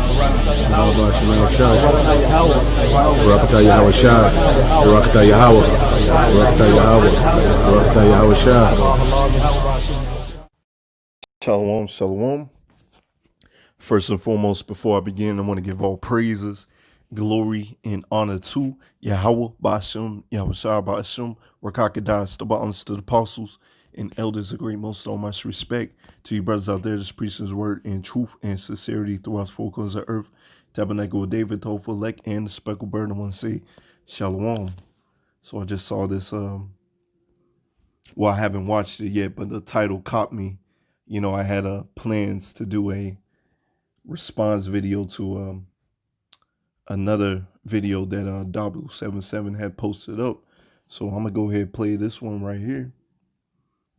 Yahweh Shemel Shah, Barakatah Yahweh Shah, Barakatah Yahweh, Barakatah Yahweh, Barakatah Yahweh Shah. Shalom, shalom. First and foremost, before I begin, I want to give all praises, glory, and honor to Yahweh Ba'ashem, Yahweh Shah Ba'ashem, Rakakadas, the Ba'ans to the apostles, and elders of great most all much respect to you brothers out there that's preaching his word in truth and sincerity throughout the four corners of earth. Tabernacle of David, the hopeful elect, and the speckled bird. I want to say shalom. So I just saw this, well, I haven't watched it yet, but the title caught me. You know, I had plans to do a response video to another video that W77 had posted up. So I'm gonna go ahead and play this one right here.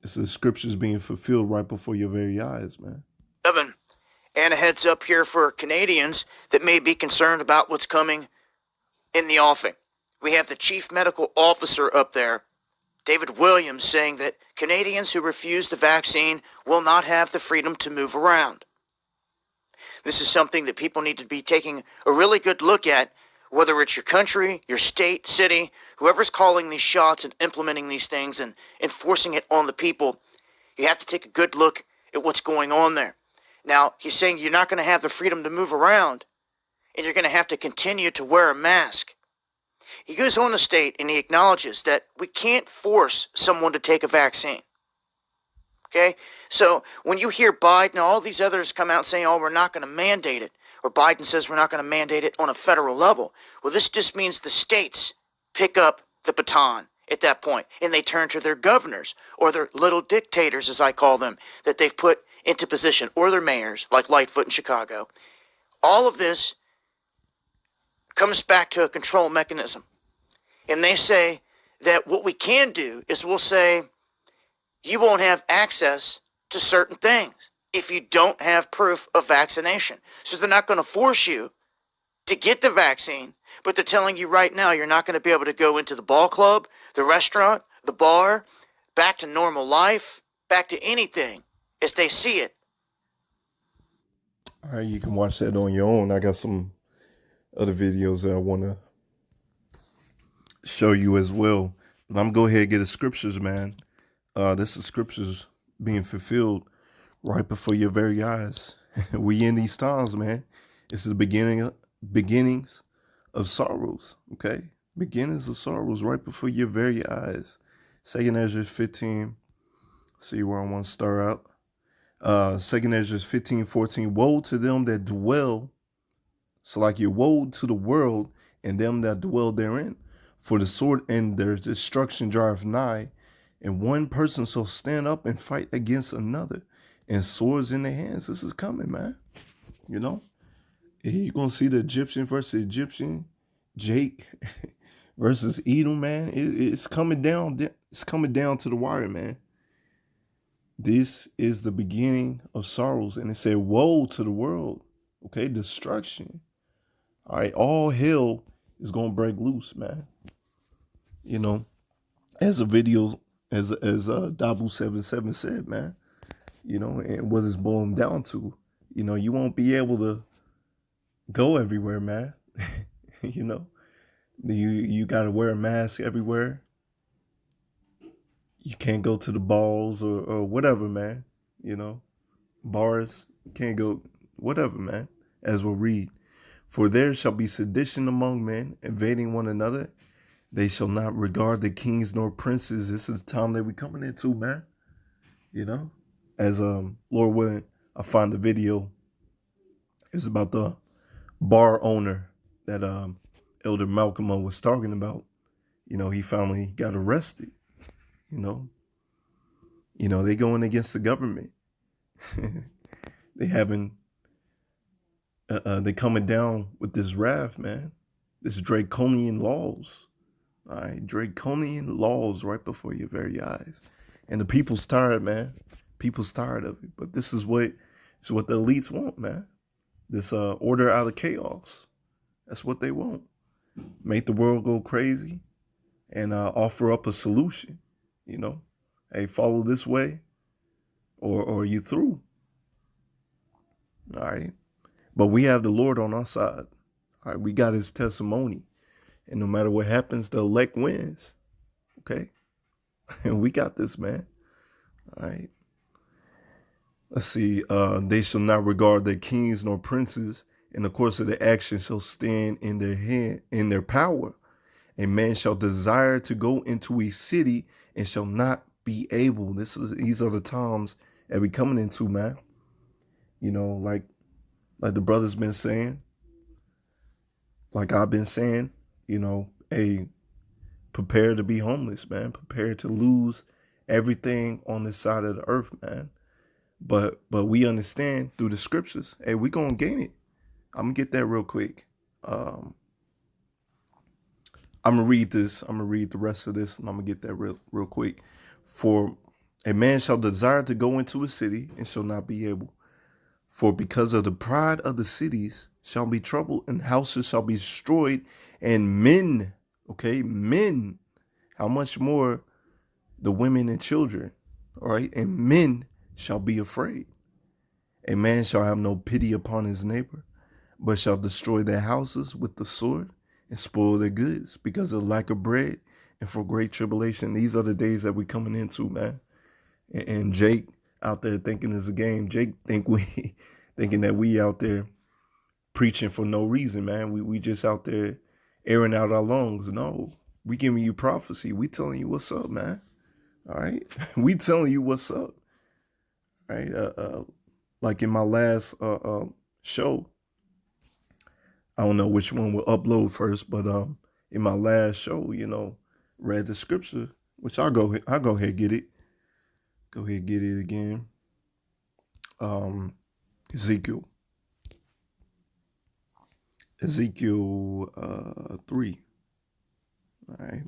It's the scriptures being fulfilled right before your very eyes, man. And a heads up here for Canadians that may be concerned about what's coming in the offing. We have the chief medical officer up there, David Williams, saying that Canadians who refuse the vaccine will not have the freedom to move around. This is something that people need to be taking a really good look at, whether it's your country, your state, city, whoever's calling these shots and implementing these things and enforcing it on the people. You have to take a good look at what's going on there. Now, he's saying you're not going to have the freedom to move around, and you're going to have to continue to wear a mask. He goes on to state, and he acknowledges that we can't force someone to take a vaccine. Okay? So when you hear Biden and all these others come out saying, oh, we're not going to mandate it, or Biden says we're not going to mandate it on a federal level, well, this just means the states pick up the baton at that point, and they turn to their governors, or their little dictators, as I call them, that they've put into position, or their mayors, like Lightfoot in Chicago. All of this comes back to a control mechanism. And they say that what we can do is we'll say, you won't have access to certain things if you don't have proof of vaccination. So they're not going to force you to get the vaccine, but they're telling you right now you're not going to be able to go into the ball club, the restaurant, the bar, back to normal life, back to anything as they see it. All right, you can watch that on your own. I got some other videos that I want to show you as well. I'm going to go ahead and get the scriptures, man. This is scriptures being fulfilled right before your very eyes. We in these times, man. It's the beginnings of sorrows, okay? Beginnings of sorrows right before your very eyes. 2 Ezra 15. See where I want to start out. 2 Ezra 15:14. Woe to them that dwell, so like you, woe to the world and them that dwell therein. For the sword and their destruction draweth nigh, and one person shall stand up and fight against another, and swords in their hands. This is coming, man. You know, you're gonna see the Egyptian versus Egyptian, Jake versus Edom, man. It's coming down. It's coming down to the wire, man. This is the beginning of sorrows, and it said, "Woe to the world." Okay, destruction. All right, all hell is gonna break loose, man. You know, as a video, as W77 said, man. You know, and what it's boiling down to, you know, you won't be able to go everywhere, man. You know, you got to wear a mask everywhere. You can't go to the balls or whatever, man. You know, bars, can't go, whatever, man. As we'll read, for there shall be sedition among men, invading one another. They shall not regard the kings nor princes. This is the time that we're coming into, man. You know, as Lord willing, I find the video. It's about the bar owner that Elder Malcolm was talking about. You know, he finally got arrested. You know, they going against the government. They having, they coming down with this wrath, man. This draconian laws. All right, draconian laws right before your very eyes. And the people's tired, man. People's tired of it. But this is what the elites want, man. This order out of chaos. That's what they want. Make the world go crazy and offer up a solution. You know, hey, follow this way or you through. All right. But we have the Lord on our side. All right, we got his testimony. And no matter what happens, the elect wins. Okay? And we got this, man. All right. Let's see. They shall not regard their kings nor princes. In the course of the action shall stand in their hand, in their power. A man shall desire to go into a city and shall not be able. These are the times that we coming into, man. You know, like the brother's been saying, like I've been saying, you know, prepare to be homeless, man. Prepare to lose everything on this side of the earth, man. But we understand through the scriptures, hey, we gonna gain it. I'm gonna get that real quick. I'm gonna read this. I'm gonna read the rest of this, and I'm gonna get that real quick. For a man shall desire to go into a city and shall not be able. For because of the pride of the cities shall be troubled, and houses shall be destroyed, and men, okay, men, how much more the women and children, all right, and men shall be afraid. A man shall have no pity upon his neighbor, but shall destroy their houses with the sword and spoil their goods because of lack of bread and for great tribulation. These are the days that we coming into, man. And Jake out there thinking it's a game. Jake thinking that we out there preaching for no reason, man. We just out there airing out our lungs. No, we giving you prophecy. We telling you what's up, man. All right, we telling you what's up. All right, like in my last show, I don't know which one will upload first, but in my last show, you know, read the scripture, which I'll go ahead and get it. Go ahead and get it again. Ezekiel 3. All right.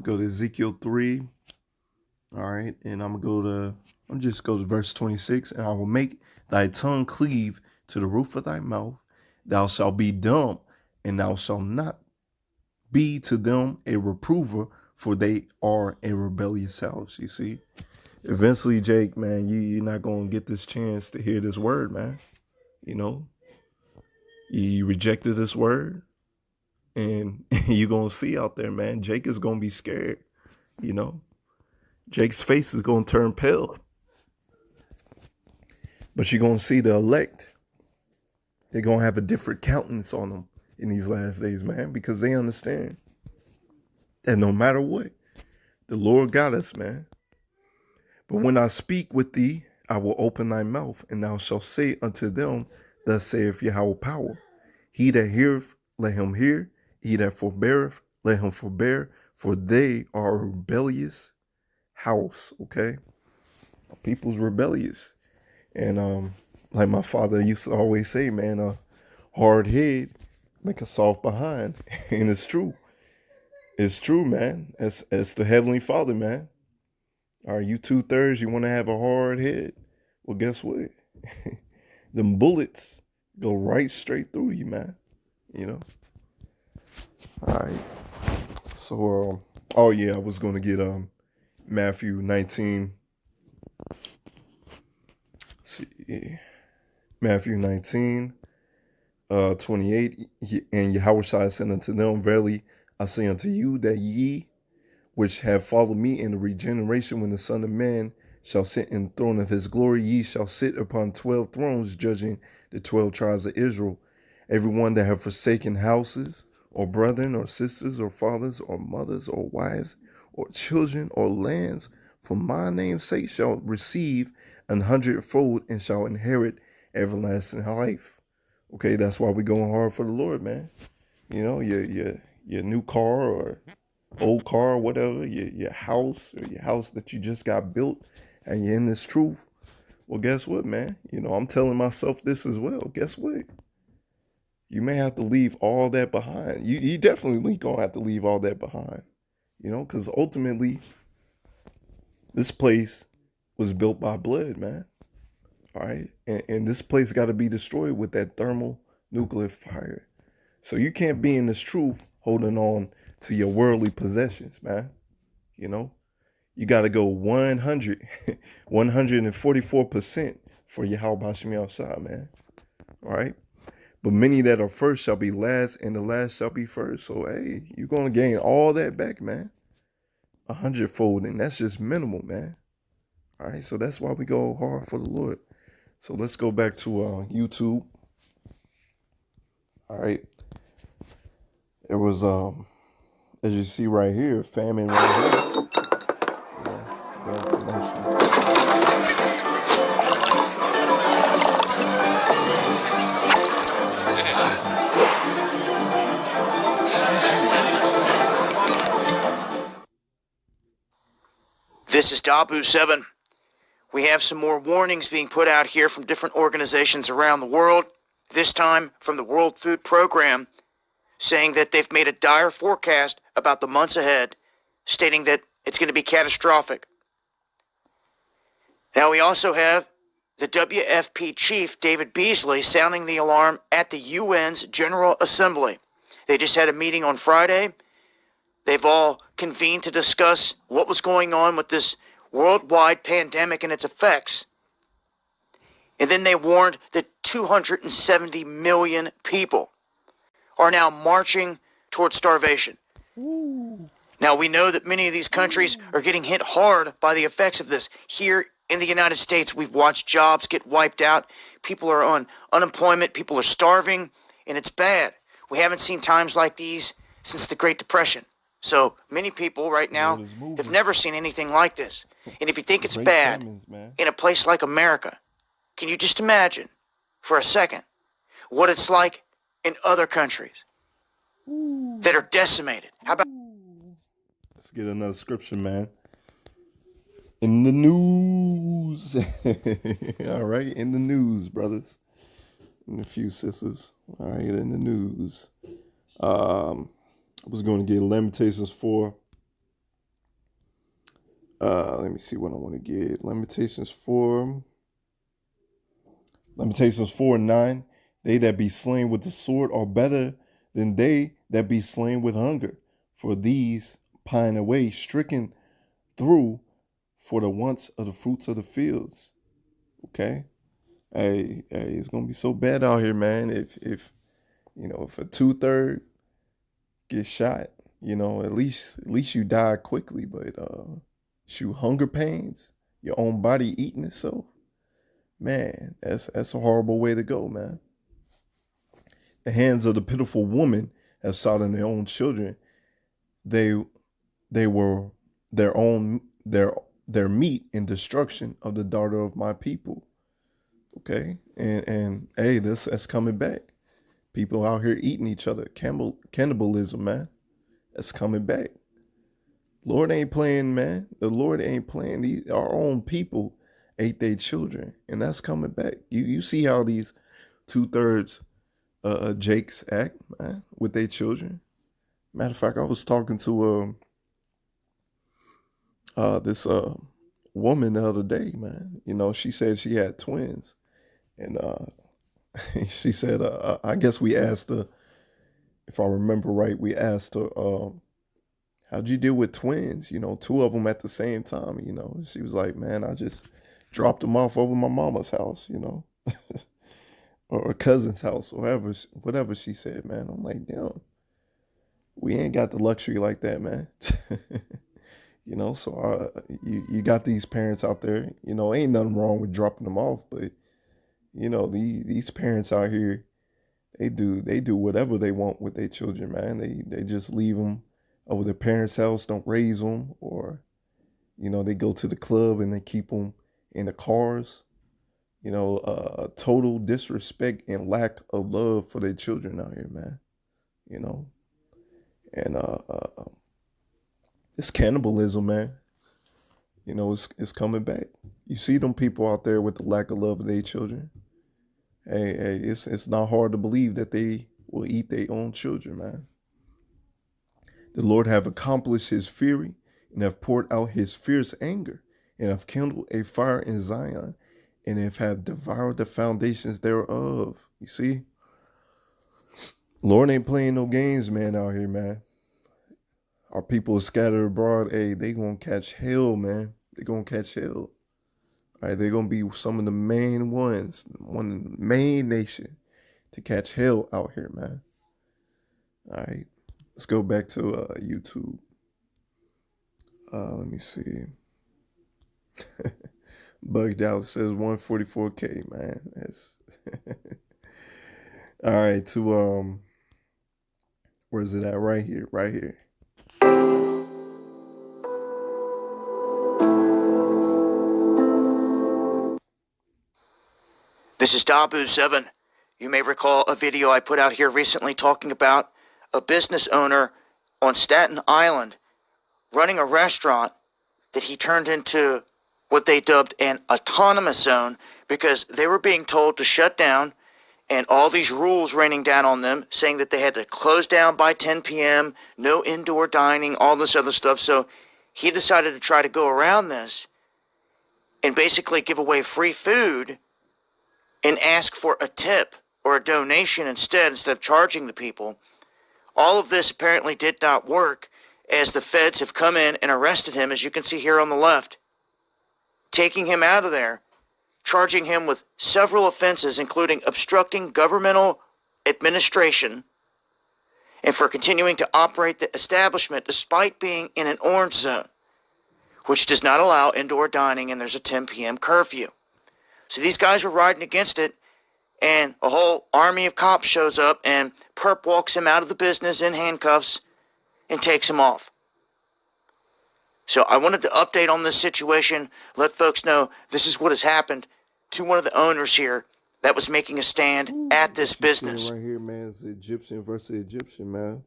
Go to Ezekiel 3. All right, and I'm just go to verse 26, and I will make thy tongue cleave to the roof of thy mouth. Thou shalt be dumb, and thou shalt not be to them a reprover, for they are a rebellious house. You see, eventually, Jake, man, you're not going to get this chance to hear this word, man. You know, you rejected this word, and you're going to see out there, man, Jake is going to be scared, you know. Jake's face is going to turn pale. But you're going to see the elect. They're going to have a different countenance on them in these last days, man, because they understand that no matter what, the Lord got us, man. But when I speak with thee, I will open thy mouth, and thou shalt say unto them, thus saith Yahweh power. He that heareth, let him hear. He that forbeareth, let him forbear. For they are a rebellious house, okay? People's rebellious. And like my father used to always say, man, a hard head make a soft behind. And it's true. It's true, man. It's the Heavenly Father, man. Are you 2/3? You want to have a hard head? Well, guess what? Them bullets go right straight through you, man. You know? All right. So, oh yeah, I was going to get Matthew 19. Let's see. Matthew 19, 28. And Yahushua said unto them, verily I say unto you that ye which have followed me in the regeneration, when the Son of Man shall sit in the throne of his glory, ye shall sit upon 12 thrones, judging the 12 tribes of Israel. Everyone that have forsaken houses, or brethren, or sisters, or fathers, or mothers, or wives, or children, or lands, for my name's sake shall receive 100-fold, and shall inherit everlasting life. Okay, that's why we going hard for the Lord, man. You know, your new car or old car or whatever, your house or your house that you just got built, and you're in this truth. Well, guess what, man? You know, I'm telling myself this as well. Guess what? You may have to leave all that behind. You definitely gonna have to leave all that behind. You know, because ultimately, this place was built by blood, man. All right. And this place got to be destroyed with that thermal nuclear fire. So you can't be in this truth holding on to your worldly possessions, man. You know, you got to go 144% for Yahweh Hashemiah, man. All right. But many that are first shall be last, and the last shall be first. So, hey, you're going to gain all that back, man. 100-fold. And that's just minimal, man. All right. So that's why we go hard for the Lord. So let's go back to YouTube. All right. There was, as you see right here, famine right here. Damn commercial. This is Dabu 7. We have some more warnings being put out here from different organizations around the world, this time from the World Food Program, saying that they've made a dire forecast about the months ahead, stating that it's going to be catastrophic. Now we also have the WFP chief, David Beasley, sounding the alarm at the UN's General Assembly. They just had a meeting on Friday. They've all convened to discuss what was going on with this worldwide pandemic and its effects. And then they warned that 270 million people are now marching towards starvation. Now, we know that many of these countries are getting hit hard by the effects of this. Here in the United States, we've watched jobs get wiped out. People are on unemployment. People are starving, and it's bad. We haven't seen times like these since the Great Depression. So many people right now have never seen anything like this. And if you think it's bad in a place like America, can you just imagine for a second what it's like in other countries that are decimated? How about... Let's get another scripture, man. In the news. All right, in the news, brothers. And a few sisters. All right, in the news. I was going to get Lamentations 4. Let me see what I want to get. Lamentations 4. Lamentations 4:9. They that be slain with the sword are better than they that be slain with hunger. For these pine away, stricken through for the wants of the fruits of the fields. Okay? Hey, it's gonna be so bad out here, man. If if a 2/3 get shot, at least you die quickly. But shoot, hunger pains, your own body eating itself, man, that's a horrible way to go, man. The hands of the pitiful woman have sought in their own children. They were their meat in destruction of the daughter of my people. Okay, and hey, that's coming back. People out here eating each other. Cannibalism, man. That's coming back. Lord ain't playing, man. The Lord ain't playing. Our own people ate their children, and that's coming back. You see how these 2/3 Jakes act, man, with their children. Matter of fact, I was talking to this woman the other day, man. She said she had twins, and she said, I guess we asked her, if I remember right, we asked her, how'd you deal with twins? Two of them at the same time. She was like, man, I just dropped them off over my mama's house, or a cousin's house, or whatever she said, man. I'm like, damn, we ain't got the luxury like that, man. So you got these parents out there, ain't nothing wrong with dropping them off, but these parents out here, they do whatever they want with their children, man. They just leave them over their parents' house, don't raise them, or they go to the club and they keep them in the cars. Total disrespect and lack of love for their children out here, man. And it's cannibalism, man. It's coming back. You see them people out there with the lack of love of their children. Hey, it's not hard to believe that they will eat their own children, man. The Lord have accomplished his fury and have poured out his fierce anger and have kindled a fire in Zion and have devoured the foundations thereof. You see? Lord ain't playing no games, man, out here, man. Our people are scattered abroad. Hey, they gonna catch hell, man. They gonna catch hell. All right, they're going to be some of the main ones, one of the main nation to catch hell out here, man. All right, let's go back to YouTube. Let me see. Bugged out says 144K, man. That's all right. To where's it at? Right here, right here. This is Dabu7. You may recall a video I put out here recently talking about a business owner on Staten Island running a restaurant that he turned into what they dubbed an autonomous zone because they were being told to shut down and all these rules raining down on them saying that they had to close down by 10 p.m., no indoor dining, all this other stuff. So he decided to try to go around this and basically give away free food and ask for a tip or a donation instead of charging the people. All of this apparently did not work, as the feds have come in and arrested him, as you can see here on the left, taking him out of there, charging him with several offenses, including obstructing governmental administration and for continuing to operate the establishment despite being in an orange zone, which does not allow indoor dining, and there's a 10 p.m. curfew. So these guys were riding against it, and a whole army of cops shows up, and Perp walks him out of the business in handcuffs and takes him off. So I wanted to update on this situation, let folks know this is what has happened to one of the owners here that was making a stand at this business. Right here, man, is Egyptian versus Egyptian, man.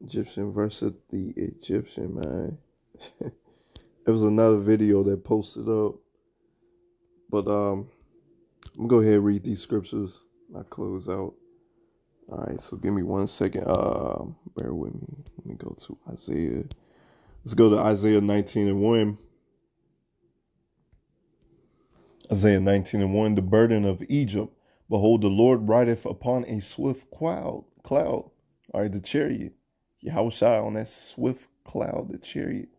Egyptian versus the Egyptian, man. There was another video that posted up. But I'm gonna go ahead and read these scriptures. I close out. All right, so give me 1 second. Bear with me. Let me go to Isaiah. Let's go to Isaiah 19:1. Isaiah 19:1. The burden of Egypt. Behold, the Lord rideth upon a swift cloud. All right, the chariot. Yahushua on that swift cloud, the chariot.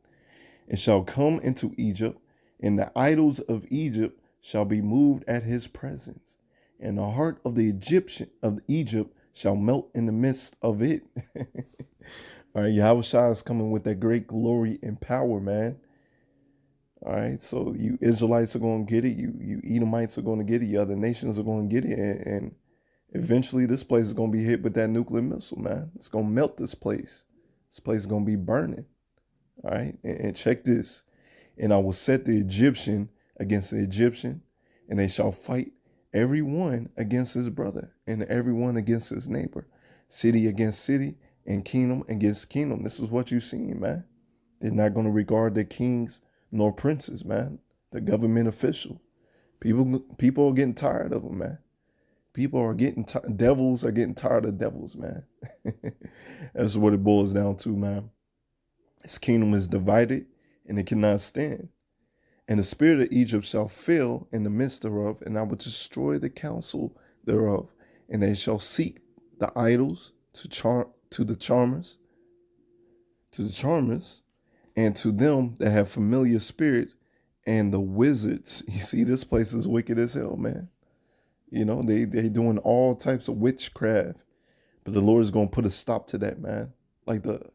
And shall come into Egypt, and the idols of Egypt shall be moved at his presence, and the heart of the Egyptian of Egypt shall melt in the midst of it. All right, Yahushua is coming with that great glory and power, man. All right, so you Israelites are going to get it. You Edomites are going to get it. You other nations are going to get it. And eventually this place is going to be hit with that nuclear missile, man. It's going to melt this place. This place is going to be burning. All right, and check this. And I will set the Egyptian against the Egyptian, and they shall fight every one against his brother, and every one against his neighbor, city against city, and kingdom against kingdom. This is what you've seen, man. They're not going to regard their kings nor princes, man. The government official. People are getting tired of them, man. People are getting devils are getting tired of devils, man. That's what it boils down to, man. His kingdom is divided, and it cannot stand. And the spirit of Egypt shall fail in the midst thereof, and I will destroy the counsel thereof. And they shall seek the idols to the charmers, and to them that have familiar spirits, and the wizards. You see, this place is wicked as hell, man. You know, they doing all types of witchcraft, but the Lord is gonna put a stop to that, man. Like the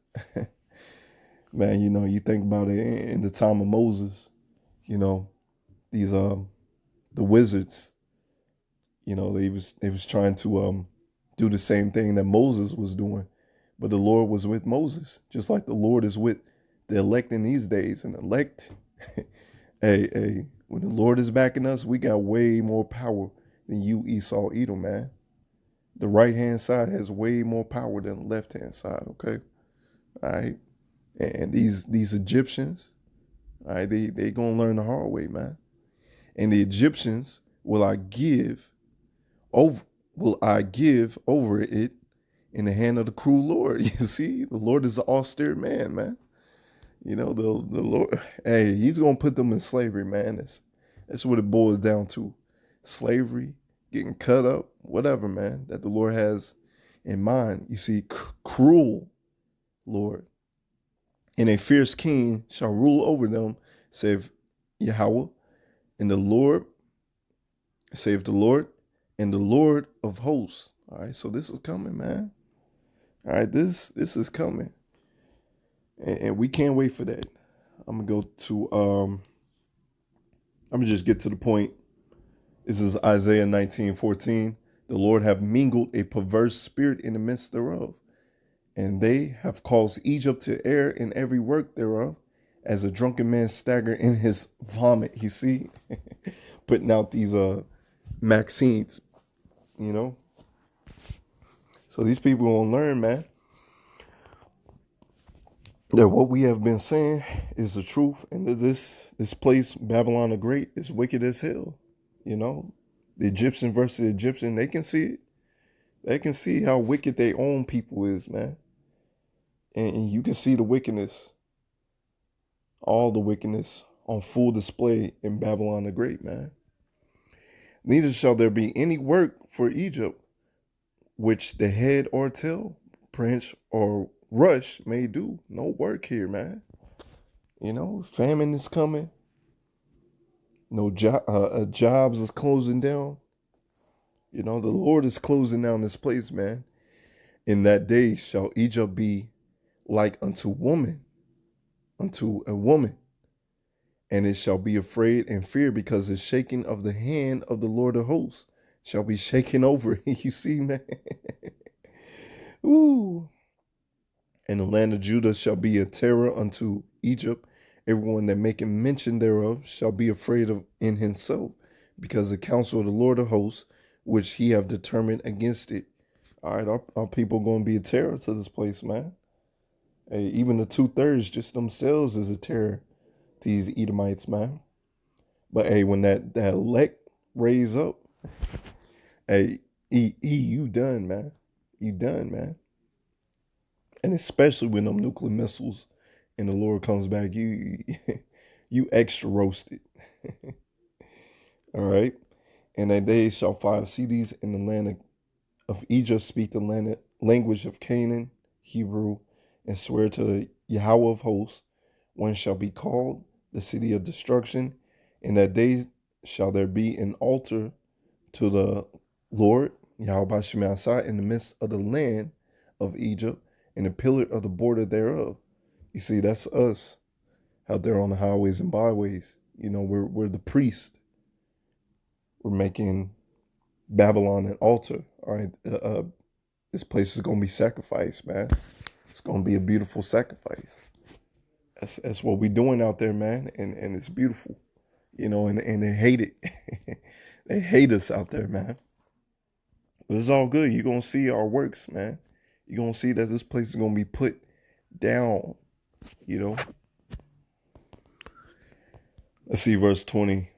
man, you know, you think about it in the time of Moses. You know, these the wizards, you know, they was trying to do the same thing that Moses was doing, but the Lord was with Moses, just like the Lord is with the elect in these days. And elect, hey, when the Lord is backing us, we got way more power than you, Esau, Edom, man. The right hand side has way more power than the left hand side. Okay, all right, and these Egyptians. All right, they gonna learn the hard way, man. And the Egyptians will I give over it in the hand of the cruel Lord. You see, the Lord is an austere man. You know, the Lord, hey, he's gonna put them in slavery, man. That's what it boils down to. Slavery, getting cut up, whatever, man, that the Lord has in mind. You see, cruel Lord. And a fierce king shall rule over them, saith Yahweh. And the Lord, save the Lord, and the Lord of hosts. All right, so this is coming, man. All right, this is coming. And we can't wait for that. I'm gonna go to I'm gonna just get to the point. This is Isaiah 19:14. The Lord have mingled a perverse spirit in the midst thereof, and they have caused Egypt to err in every work thereof, as a drunken man stagger in his vomit. You see, putting out these Maxine's, you know. So these people won't learn, man, that what we have been saying is the truth, and that this place, Babylon the Great, is wicked as hell. You know, the Egyptian versus the Egyptian, they can see it. They can see how wicked their own people is, man. And you can see the wickedness, all the wickedness on full display in Babylon the Great, man. Neither shall there be any work for Egypt, which the head or tail, branch or rush may do. No work here, man. You know, famine is coming. No jobs is closing down. You know, the Lord is closing down this place, man. In that day shall Egypt be like unto a woman, and it shall be afraid and fear, because the shaking of the hand of the Lord of hosts shall be shaken over. You see, man. Ooh. And the land of Judah shall be a terror unto Egypt. Everyone that maketh mention thereof shall be afraid of in himself, because the counsel of the Lord of hosts, which he have determined against it. All right, our people going to be a terror to this place, man. Hey, even the 2/3 just themselves is a terror to these Edomites, man. But hey, when that elect raise up, hey, you done, man. You done, man. And especially when them nuclear missiles and the Lord comes back, you extra roasted. All right. And that day shall 5 cities in the land of Egypt speak the language of Canaan, Hebrew, and swear to the Yahweh of hosts. One shall be called the city of destruction. In that day shall there be an altar to the Lord, Yahweh Shemashah, in the midst of the land of Egypt, and a pillar of the border thereof. You see, that's us out there on the highways and byways. You know, we're the priest. We're making Babylon an altar. All right, this place is gonna be sacrificed, man. It's gonna be a beautiful sacrifice. That's what we're doing out there, man, and it's beautiful. You know, and they hate it. They hate us out there, man. But it's all good. You're gonna see our works, man. You're gonna see that this place is gonna be put down. You know. Let's see verse 20.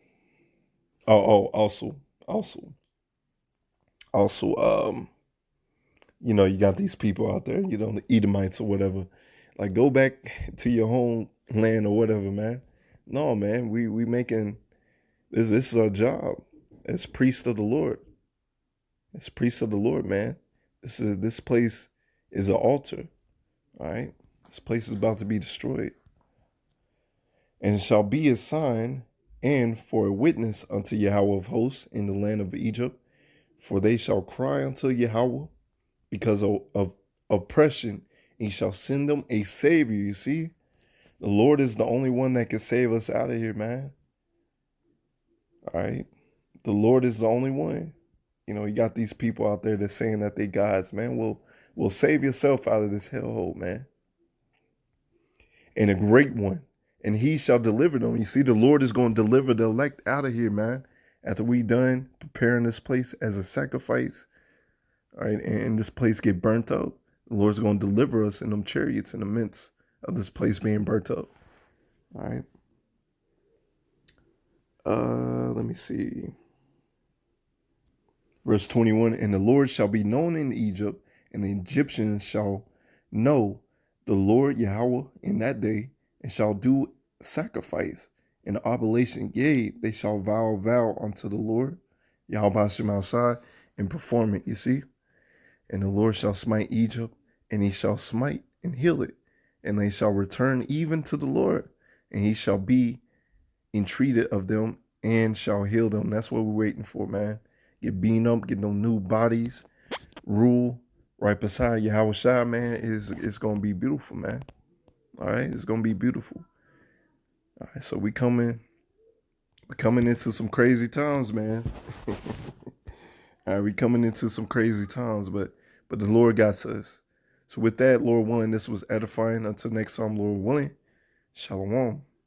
Also, you know, you got these people out there, you know, the Edomites or whatever. Like, go back to your homeland or whatever, man. No, man, we making this is our job as priests of the Lord. As priests of the Lord, man. This place is an altar. All right. This place is about to be destroyed. And it shall be a sign and for a witness unto Yahweh of hosts in the land of Egypt, for they shall cry unto Yahweh because of oppression, and he shall send them a savior. You see, the Lord is the only one that can save us out of here, man. All right, the Lord is the only one. You know, you got these people out there that's saying that they gods, man. Will save yourself out of this hellhole, man. And a great one. And he shall deliver them. You see, the Lord is going to deliver the elect out of here, man. After we done preparing this place as a sacrifice, all right, and this place get burnt up, the Lord's going to deliver us in them chariots in the midst of this place being burnt up. All right. Let me see. Verse 21, and the Lord shall be known in Egypt, and the Egyptians shall know the Lord Yahweh in that day, and shall do sacrifice and oblation. Yea, they shall vow unto the Lord Yahweh Shemashah and perform it. You see, and the Lord shall smite Egypt, and he shall smite and heal it, and they shall return even to the Lord, and he shall be entreated of them and shall heal them. That's what we're waiting for, man. Get beaten up, get no new bodies, rule right beside Yahweh Shai, man. It's gonna be beautiful, man. All right, it's gonna be beautiful. All right, so we're coming into some crazy times, man. All right, we coming into some crazy times, but the Lord got us. So with that, Lord willing, this was edifying. Until next time, Lord willing, shalom.